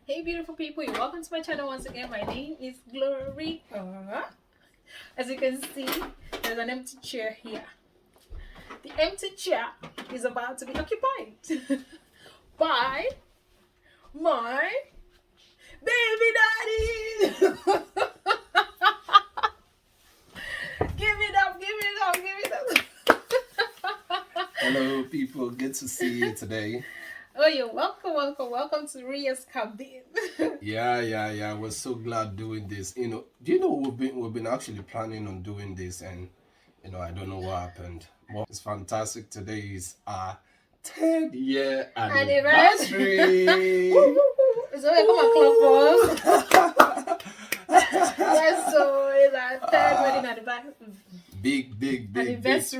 Hey beautiful people, you're welcome to my channel once again. My name is Glory. As you can see, there's an empty chair here. The empty chair is about to be occupied by my baby daddy. Give it up, give it up, give it up. Hello people, good to see you today. Oh, you're welcome to RIA'S cabin. Yeah. We're so glad doing this. Do you know we've been actually planning on doing this, and I don't know what happened. But it's fantastic. Today is our 10th year anniversary. So come and clap for us. Yes, so it's our 10th wedding anniversary. Big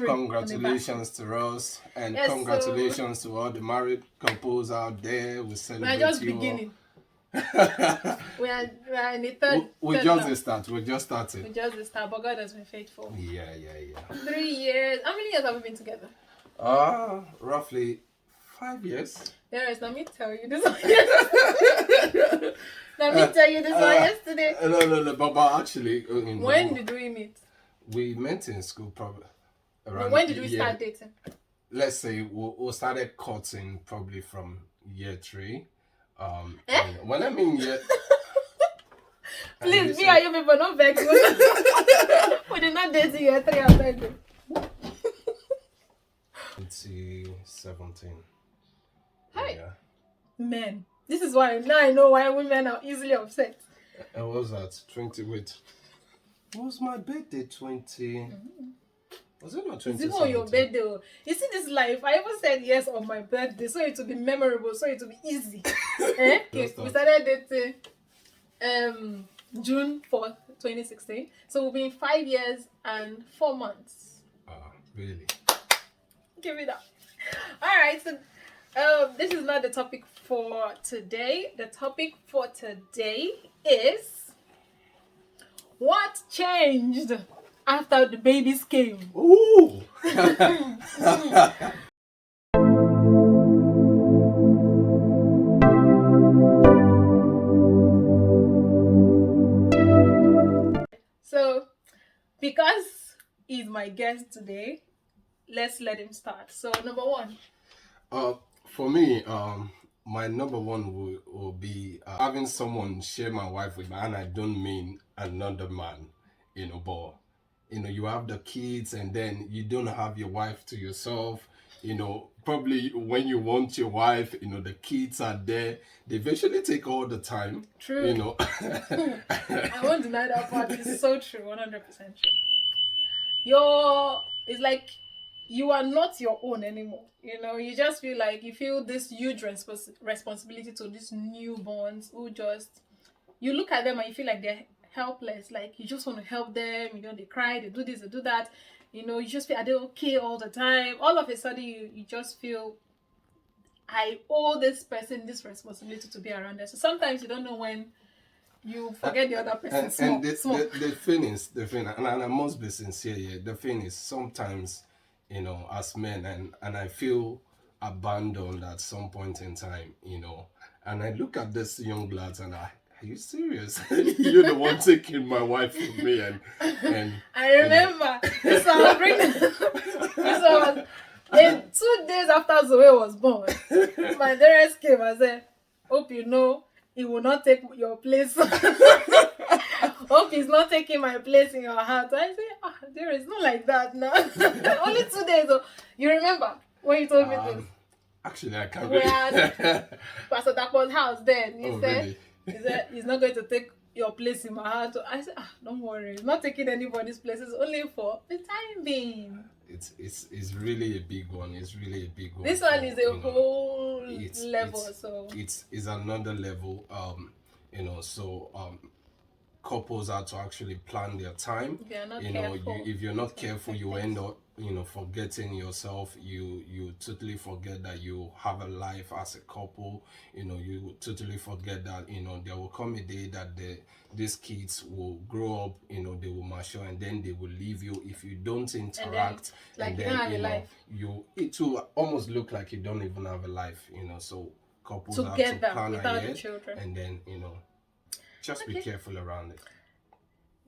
congratulations to us, and yes, congratulations to all the married couples out there. We celebrate you. We're just beginning. we are in the third. We just started. We just started, but God has been faithful. Yeah. 3 years. How many years have we been together? Roughly 5 years. Yes, let me tell you this one yesterday. Let me tell you this one yesterday. No, but actually, when did we meet? We met in school probably around. When did we start dating? Let's say we started courting probably from year 3. When I mean year. Please, me and you people not vex. We did not date in year 3. I beg you. 2017. Hey, yeah. Men. This is why now I know why women are easily upset. And what was that? 20. Wait. It was my birthday, 20. Was it not 20? It's even on your birthday. You see this life, I even said yes on my birthday, so it will be memorable, so it will be easy. Okay, we started dating June 4th, 2016. So we've been 5 years and 4 months. Really? Give it up. Alright, so this is not the topic for today. The topic for today is what changed after the babies came. Ooh! So, because he's my guest today, let's let him start. So, number one. For me, my number one will be having someone share my wife with me, and I don't mean another man, but you have the kids, and then you don't have your wife to yourself. Probably when you want your wife, the kids are there. They eventually take all the time. True. I won't deny that part. It's so true, 100% true. It's like you are not your own anymore. You just feel like you feel this huge responsibility to these newborns who you look at them and you feel like they're helpless. Like you just want to help them. They cry, they do this, they do that. You just feel, are they okay all the time? All of a sudden, you just feel, I owe this person this responsibility to be around them. So sometimes you don't know when you forget the other person. And the thing is, and I must be sincere here, the thing is sometimes, as men, and I feel abandoned at some point in time, and I look at this young lads and are you serious? You're the one taking my wife from me, and I remember this was in 2 days after Zoe was born. My parents came and said, hope he will not take your place. Hope he's not taking my place in your heart. I say, there is not like that now. Only 2 days. You remember when you told me this? Actually, I can't. We had Pastor Dapo's house then. He said, really? He said, he's not going to take your place in my heart. So I said, don't worry. He's not taking anybody's place. It's only for the time being. It's really a big one. It's really a big one. This one is a whole level. It's another level. Couples are to actually plan their time. If you're not careful. If you're not careful, you end up forgetting yourself. You totally forget that you have a life as a couple. You totally forget that there will come a day that these kids will grow up. They will mature, and then they will leave you if you don't interact. And then, you don't have a life. It will almost look like you don't even have a life. So couples have to together plan without the ahead, children. and then just be Okay. careful around it.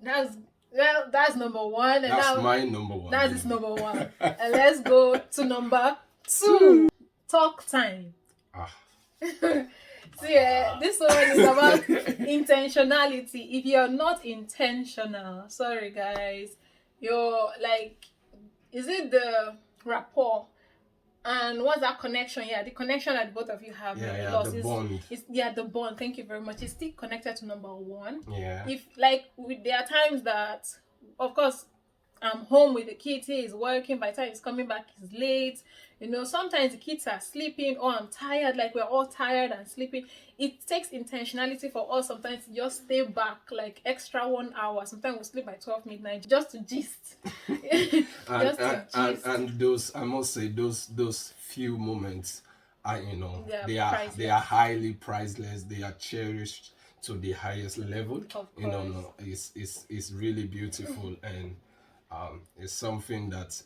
That's number one, and That's now my number one. that is number one. And let's go to number two. Talk time. See, this one is about intentionality. If you're not intentional, sorry guys, you're like, is it the rapport? And what's that connection? Yeah, the connection that both of you have. The bond. The bond. Thank you very much. It's still connected to number one. Yeah. If there are times that, of course, I'm home with the kids. He is working. By the time he's coming back, he's late. Sometimes the kids are sleeping, or I'm tired. Like, we're all tired and sleeping. It takes intentionality for us sometimes to just stay back like extra 1 hour. Sometimes we sleep by 12 midnight just to gist. And those, I must say, those few moments are, they are highly priceless. They are cherished to the highest level. It's really beautiful, and it's something that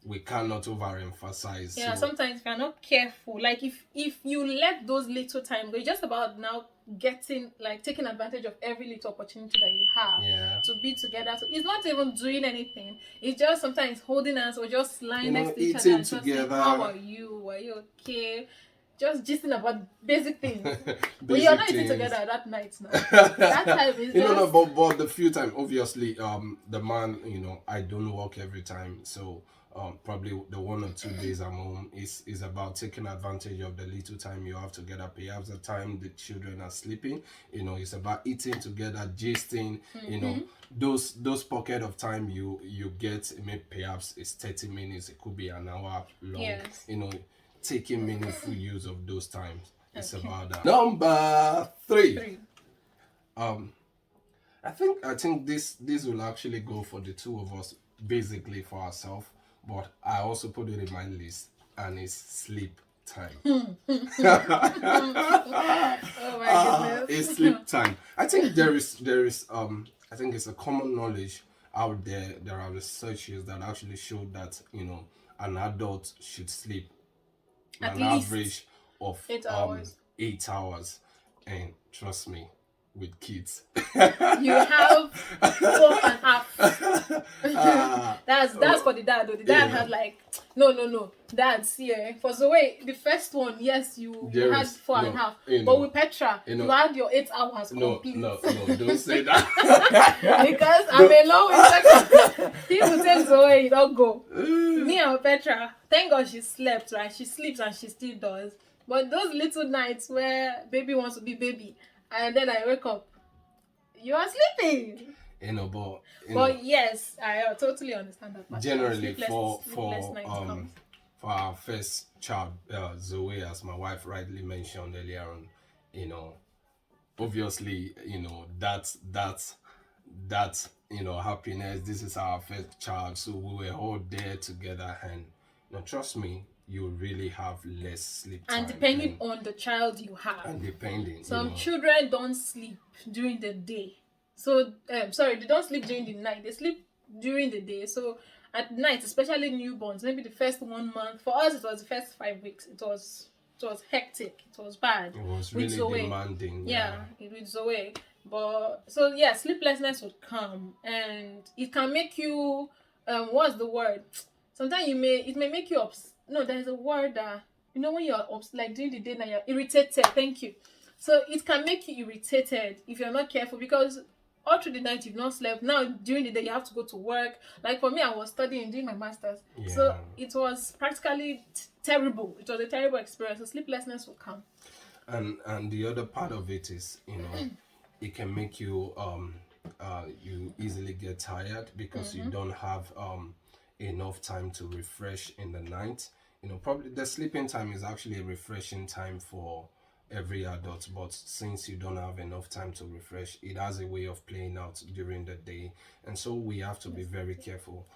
we cannot overemphasize. Yeah, so sometimes if you're not careful, like if you let those little time go, it's just about now taking advantage of every little opportunity that you have to be together. So it's not even doing anything. It's just sometimes holding hands or just lying next to each other and just saying, how are you? Are you okay? Just gisting about basic things. But you're not eating together that night now. That time is just... but the few time, obviously, the man, I don't work every time, so probably the 1 or 2 days I'm home is about taking advantage of the little time you have together. Perhaps the time the children are sleeping, it's about eating together, gisting. Those pocket of time you get, maybe perhaps it's 30 minutes, it could be an hour long. Yes. Taking meaningful use of those times. It's about that. Number 3. I think this will actually go for the two of us, basically for ourselves, but I also put it in my list, and it's sleep time. Oh my goodness. It's sleep time. I think there is I think it's a common knowledge out there. There are researches that actually show that an adult should sleep at an least average of 8 hours. 8 hours, and trust me, with kids you have 4.5. That's for the dad though. The dad had like no dad, see, for Zoe, the first one, yes, you had 4.5, but with Petra, you had your 8 hours complete. No, don't say that. Because I'm alone with Petra. People tell Zoe, you don't go. Me and Petra, thank God she slept, right? She sleeps and she still does. But those little nights where baby wants to be baby, and then I wake up, you are sleeping. But yes, I totally understand that. Generally, for our first child, Zoe, as my wife rightly mentioned earlier on, obviously, that's happiness. This is our first child, so we were all there together, and trust me, you really have less sleep time. And depending on the child you have. Some children don't sleep during the day. So, they don't sleep during the night. They sleep during the day. So, at night, especially newborns, maybe the first 1 month. For us, it was the first 5 weeks. It was hectic. It was bad. It was really demanding. Yeah, with Zoe. But, sleeplessness would come. And it can make you, what's the word? Sometimes it may make you upset. No, there's a word that, when you're like during the day now, you're irritated. Thank you. So it can make you irritated if you're not careful, because all through the night you've not slept. Now during the day you have to go to work. Like for me, I was studying, doing my master's. Yeah. So it was practically terrible. It was a terrible experience. So sleeplessness will come. And the other part of it is, it can make you you easily get tired because you don't have enough time to refresh in the night. Probably the sleeping time is actually a refreshing time for every adult, but since you don't have enough time to refresh, it has a way of playing out during the day. And so we have to be very careful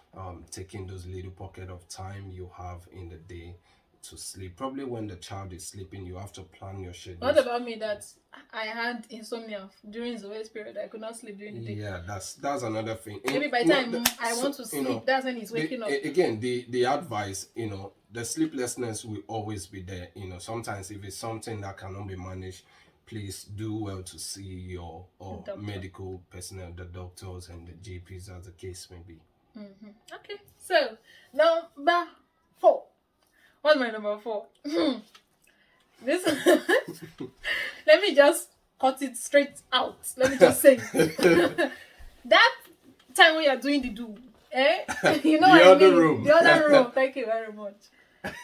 taking those little pocket of time you have in the day to sleep. Probably when the child is sleeping, you have to plan your schedule. What about me that I had insomnia during Zoe's period? I could not sleep during the day. Yeah, that's another thing. Maybe by the time I want to sleep, that's when he's waking up. Again, the advice, the sleeplessness will always be there. Sometimes if it's something that cannot be managed, please do well to see your Doctor. medical personnel, the doctors and the GPs, as the case may be. Okay, so number 4. What's my number 4? This let me just cut it straight out. Let me just say that time when you're doing the do, you know The what I other mean? room. The other room. Thank you very much.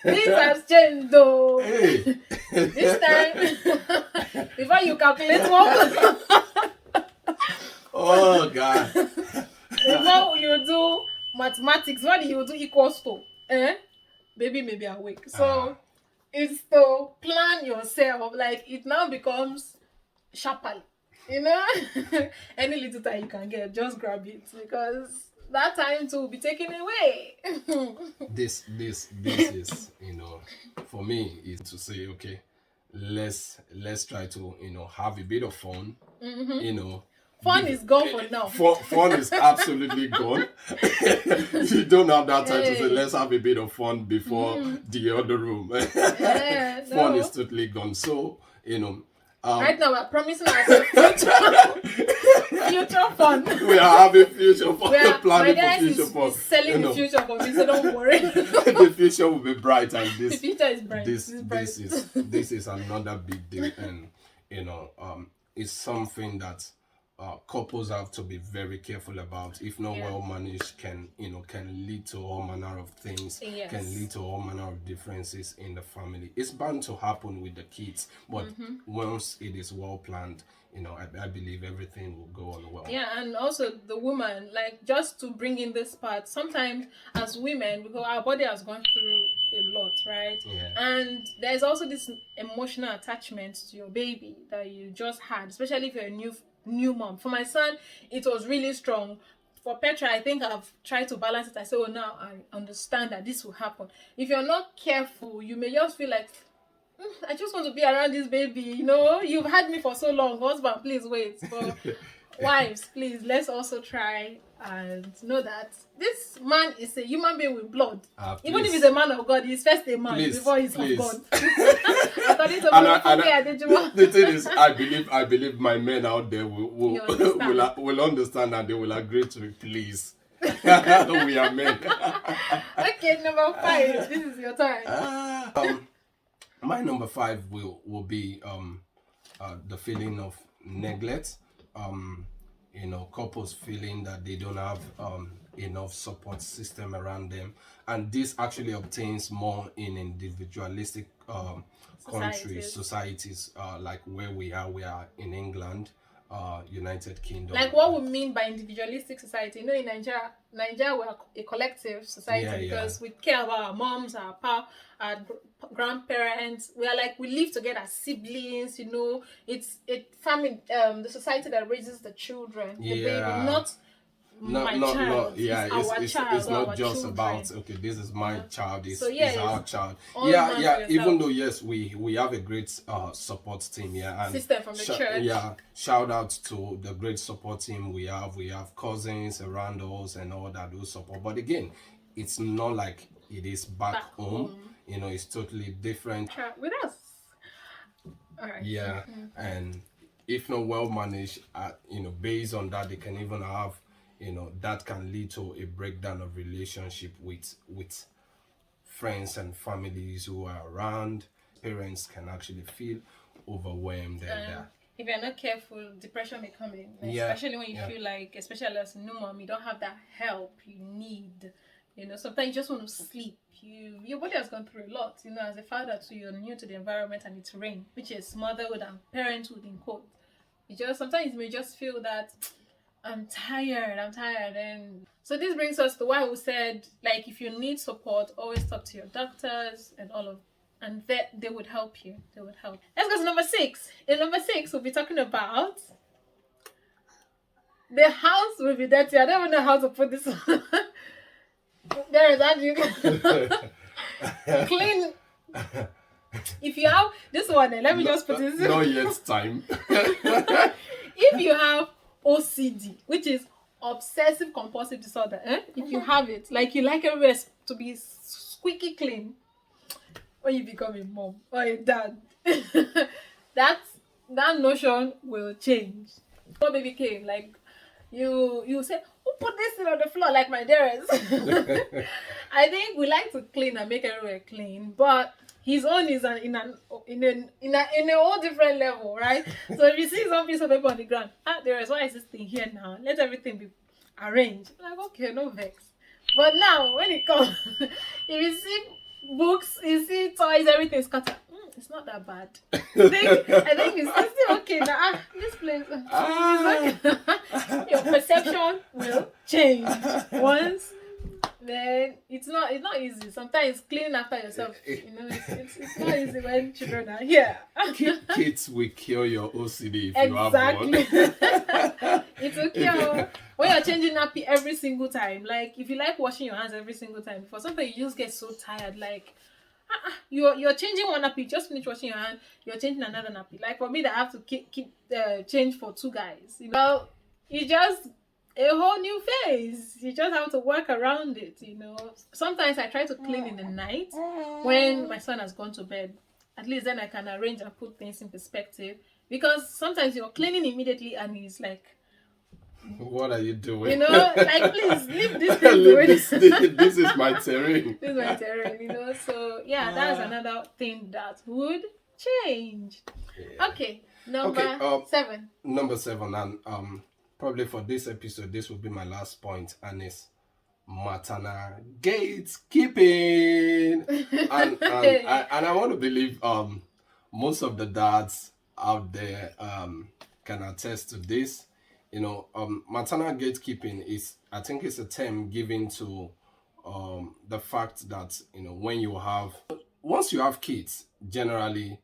This has changed though. Hey. This time, before you calculate one, Oh God. before you do mathematics, what do you do equals to? Baby may be awake. So it's to plan yourself. Like it now becomes sharply. Any little time you can get, just grab it, because that time too will be taken away. This is, for me, is to say, okay, let's try to have a bit of fun. Fun is gone for now. Fun is absolutely gone. You don't have that time to say, let's have a bit of fun before the other room. Fun is totally gone. So, right now we're promising ourselves future fun. We are having future fun. We are, planning my for guys future fun. is selling the future for me, so don't worry. The future will be bright, and The future is bright. This is another big deal, and it's something that couples have to be very careful about. If not well managed, can lead to all manner of things. Yes. Can lead to all manner of differences in the family. It's bound to happen with the kids, but once it is well planned, I believe everything will go on well. Yeah, and also the woman, like, just to bring in this part, sometimes as women, because our body has gone through a lot, right? Yeah. And there's also this emotional attachment to your baby that you just had, especially if you're a new mom. For my son, it was really strong. For Petra, I think I've tried to balance it. I say, now I understand that this will happen. If you're not careful, you may just feel like, I just want to be around this baby. You've had me for so long. Husband, please wait. But wives, please, let's also try and know that this man is a human being with blood. Even if he's a man of God, he's first a man before he's of God. According to the thing is, I believe my men out there will understand, and they will agree to it. Please, we are men. Okay, number 5. This is your time. My number 5 will be the feeling of neglect. Couples feeling that they don't have enough support system around them, and this actually obtains more in individualistic societies like where we are in England, United Kingdom. Like what we mean by individualistic society. In Nigeria we're a collective society, because we care about our moms, our grandparents. We live together as siblings. It's a family, the society that raises the children, the baby, not my child. It's not just children. About this is my child, it's our child. Even though we have a great support team, and system from the church. Shout out to the great support team we have cousins around us and all that do support. But again, it's not like it is back home. It's totally different with us. All right. Yeah. And if not well managed, based on that, they can even have that can lead to a breakdown of relationship with friends and families who are around. Parents can actually feel overwhelmed, and if you're not careful, depression may come in, especially when you feel like, especially as a new mom, you don't have that help you need. Sometimes you just want to sleep. Your body has gone through a lot. As a father too, you're new to the environment and it's rain, which is motherhood and parenthood in quote. Sometimes you may just feel that I'm tired, and so this brings us to why we said, like, if you need support, always talk to your doctors and they would help you. Let's go to number 6. In number 6, we'll be talking about the house will be dirty. I don't even know how to put this on. There is that you clean. If you have this one, let me just put this. Not yet time. If you have OCD, which is obsessive compulsive disorder, if you have it, like you like everywhere to be squeaky clean, when you become a mom or a dad, that that notion will change. When baby came, like you say, who put this thing on the floor like my dearest? I think we like to clean and make everywhere clean, but his own is in a whole different level, right? So if you see some piece of paper on the ground, dearest, why is this thing here now? Let everything be arranged. Like, okay, no vex. But now when it comes, if you see books, you see toys, everything is scattered. It's not that bad. I think it's still okay now. This place, your perception will change once. Then it's not easy. Sometimes cleaning after yourself, it's not easy when children are here. Kids will kill your OCD if you have one. It will kill when you're changing nappy every single time. Like if you like washing your hands every single time, for something you just get so tired. Like you're changing one nappy, just finish washing your hand, you're changing another nappy. Like for me, that I have to keep change for 2 guys. It's just a whole new phase. You just have to work around it. Sometimes I try to clean in the night when my son has gone to bed. At least then I can arrange and put things in perspective. Because sometimes you're cleaning immediately and he's like, what are you doing? Like, please leave this thing. This is my terrain. This is my terrain, So yeah, that's another thing that would change. Yeah. Okay, number 7. Number 7, and probably for this episode, this will be my last point, and it's maternal gatekeeping. and I want to believe most of the dads out there can attest to this. Maternal gatekeeping is, I think it's a term given to the fact that once you have kids, generally,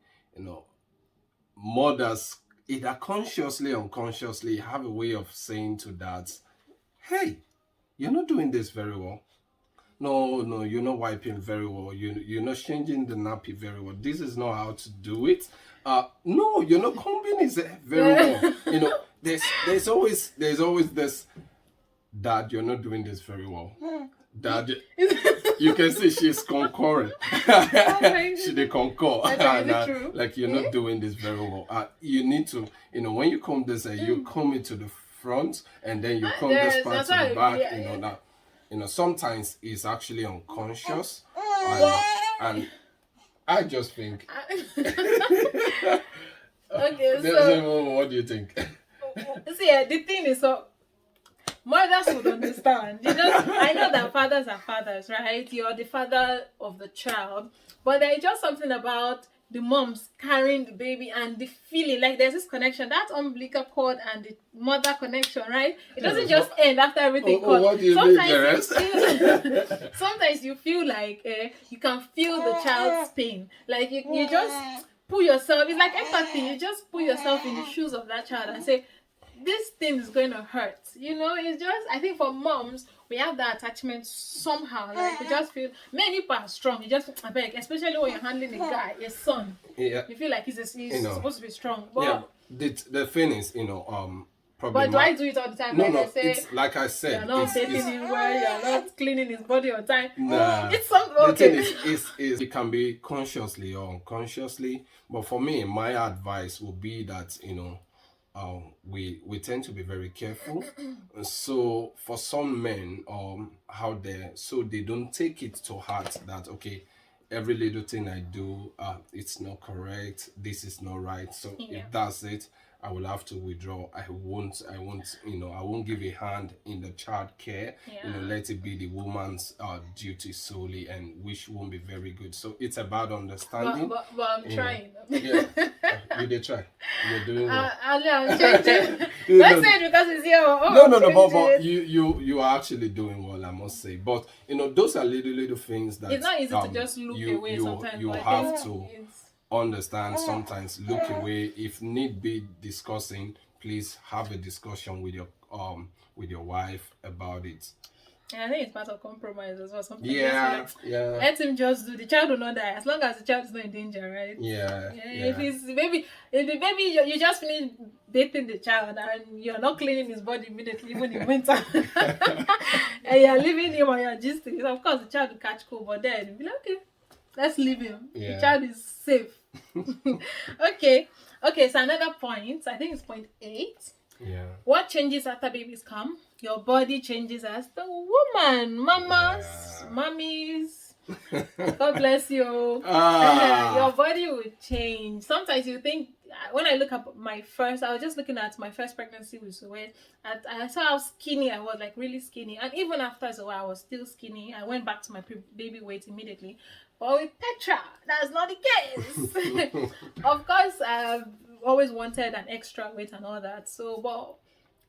mothers either consciously or unconsciously have a way of saying to dads, hey, you're not doing this very well. No, you're not wiping very well. You're not changing the nappy very well. This is not how to do it. No, you're not combing it very well. There's always this, Dad, you're not doing this very well. Dad, you can see she's concurring. She did concur. Like you're not doing this very well. You need to, when you comb this, you comb it to the front, and then you comb this part to the back. Sometimes it's actually unconscious, and I just think. Okay, so what do you think? See, the thing is, so mothers would understand. I know that fathers are fathers, right? You're the father of the child, but there is just something about the moms carrying the baby and the feeling like there's this connection, that umbilical cord and the mother connection, right? It doesn't just end after everything. What do you mean, the rest? Sometimes you feel like you can feel the child's pain. Like you just put yourself, it's like empathy. You just put yourself in the shoes of that child and say, this thing is going to hurt. It's just, I think for moms, we have that attachment somehow. Like we just feel, many people are strong. You just, I beg, especially when you're handling a guy, your son. Yeah. You feel like he's supposed to be strong. But, yeah. The thing is, probably. But do I do it all the time? No, it's like I said. You're not bathing him well. You're not cleaning his body on time. Nah. It's something. Okay. The thing is it can be consciously or unconsciously. But for me, my advice would be that we tend to be very careful. So for some men out there, so they don't take it to heart that every little thing I do, it's not correct, this is not right. So if that's it, I will have to withdraw. I won't give a hand in the child care. Let it be the woman's duty solely, and which won't be very good. So it's about understanding. But I'm trying. Yeah, you did try. You're doing well. I'm changing. Let's say it because it's here. No, but you are actually doing well, I must say. But those are little things that it's not easy to just look away sometimes. You have to understand, sometimes look away. If need be discussing, please have a discussion with your wife about it. And I think it's part of compromise as well. Sometimes let him just do. The child will not die as long as the child is not in danger, right? If the baby you just finish bathing the child and you're not cleaning his body immediately even in winter, and you're leaving him on your gisting, of course the child will catch cold. But then you'll be like, okay, Let's leave him. Yeah. The child is safe. Okay. Okay, so another point, I think it's point 8. Yeah. What changes after babies come? Your body changes as the woman. Mamas, mummies. God bless you. Your body will change. Sometimes you think, when I look up I was just looking at my first pregnancy with Zoe, and I saw how skinny I was, like really skinny. And even after Zoe, I was still skinny. I went back to my baby weight immediately. But with Petra, that's not the case. Of course, I've always wanted an extra weight and all that. So,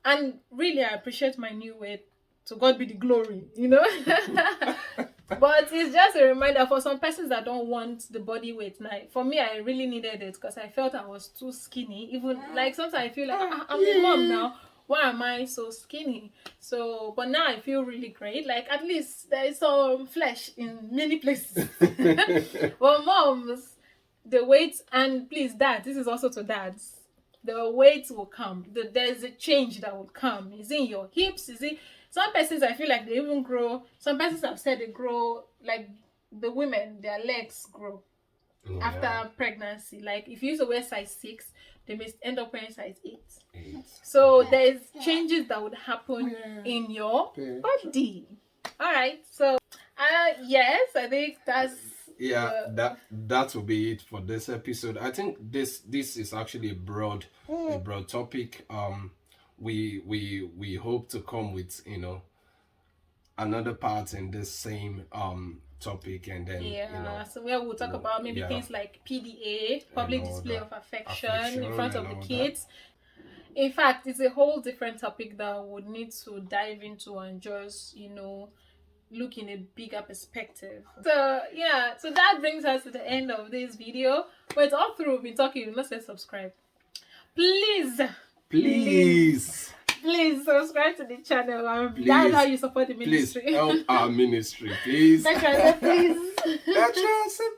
and really, I appreciate my new weight. To God be the glory, you know. But it's just a reminder for some persons that don't want the body weight. Now, for me, I really needed it because I felt I was too skinny. Even like sometimes I feel like I'm a mom now. Why am I so skinny? So, but now I feel really great. Like at least there is some flesh in many places. Well, moms, the weight, and please, dad, this is also to dads. The weight will come. There's a change that will come. Is in your hips? Is it? Some persons, I feel like they even grow. Some persons have said they grow, like the women, their legs grow after pregnancy. Like if you used to wear size 6, they may end up wearing size 8. So there's changes that would happen in your body. All right. So, yes, I think that's. Yeah, that will be it for this episode. I think this is actually a broad topic. We hope to come with another part in this same topic, and then so where we'll talk about maybe things like PDA, public display of affection in front of the kids. In fact, it's a whole different topic that we would need to dive into and just look in a bigger perspective. So that brings us to the end of this video. But all through we've been talking, let's say subscribe. Please subscribe to the channel. That's how you support the ministry. Please help our ministry, please. Petra, please. Petra,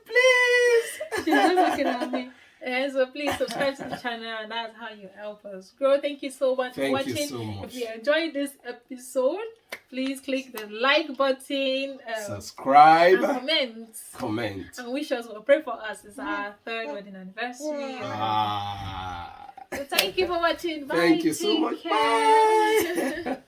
please. She's just looking at me. And so please subscribe to the channel, and that's how you help us grow. Thank you so much for watching. Thank you so much. If you enjoyed this episode, please click the like button, subscribe, and comment, and wish us or pray for us. It's our 3rd wedding anniversary. So thank you for watching. Bye. Thank you so much. Bye.